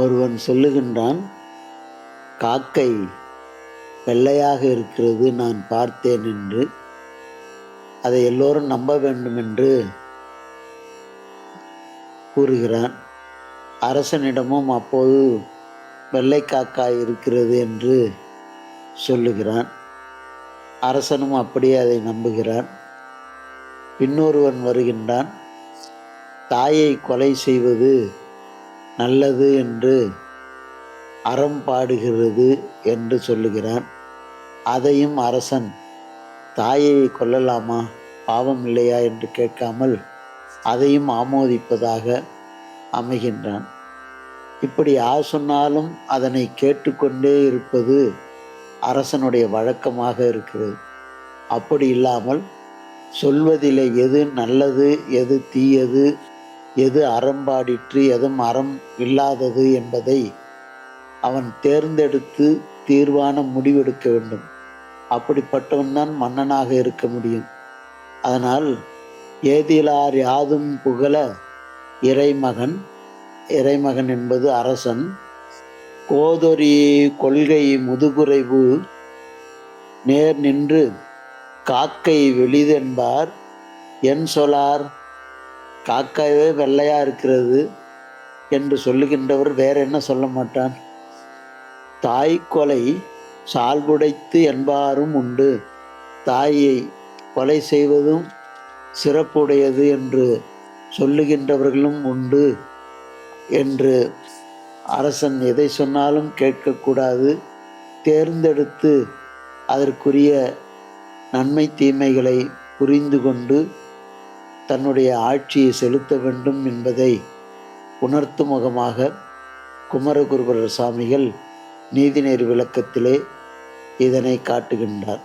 ஒருவன் சொல்லுகின்றான், காக்கை வெள்ளையாக இருக்கிறது, நான் பார்த்தேன் என்று. அதை எல்லோரும் நம்ப வேண்டும் என்று கூறுகிறான். அரசனிடமும் அப்போது வெள்ளை காக்காய் இருக்கிறது என்று சொல்லுகிறான். அரசனும் அப்படியே அதை நம்புகிறான். இன்னொருவன் வருகின்றான், தாயை கொலை செய்வது நல்லது என்று அறம் பாடுகிறது என்று சொல்லுகிறான். அதையும் அரசன், தாயை கொல்லலாமா, பாவம் இல்லையா என்று கேட்காமல் அதையும் ஆமோதிப்பதாக அமைகின்றான். இப்படி யார் சொன்னாலும் அதனை கேட்டுக்கொண்டே இருப்பது அரசனுடைய வழக்கமாக இருக்கிறது. அப்படி இல்லாமல் சொல்வதிலே எது நல்லது, எது தீயது, எது அறம்பாடிற்று, எதுவும் அறம் இல்லாதது என்பதை அவன் தேர்ந்தெடுத்து தீர்வான முடிவெடுக்க வேண்டும். அப்படிப்பட்டவன் தான் மன்னனாக இருக்க முடியும். அதனால் ஏதிலார் யாதும் புகழ இறைமகன், இறைமகன் என்பது அரசன், கோதொரி கொள்கை முதுகுறைவு நேர் நின்று காக்கை வெளிதென்பார் என் சொலார். காக்காவே வெள்ளையா இருக்கிறது என்று சொல்லுகின்றவர் வேற என்ன சொல்ல மாட்டான்? தாய் கொலை சால்புடைத்து என்பாரும் உண்டு, தாயை கொலை செய்வதும் சிறப்புடையது என்று சொல்லுகின்றவர்களும் உண்டு என்று அரசன் எதை சொன்னாலும் கேட்கக்கூடாது. தேர்ந்தெடுத்து அதற்குரிய நன்மை தீமைகளை புரிந்து கொண்டு தன்னுடைய ஆட்சியை செலுத்த வேண்டும் என்பதை உணர்த்தும் முகமாக குமரகுருபரர் சாமிகள் நீதிநெறி விளக்கத்திலே இதனை காட்டுகின்றார்.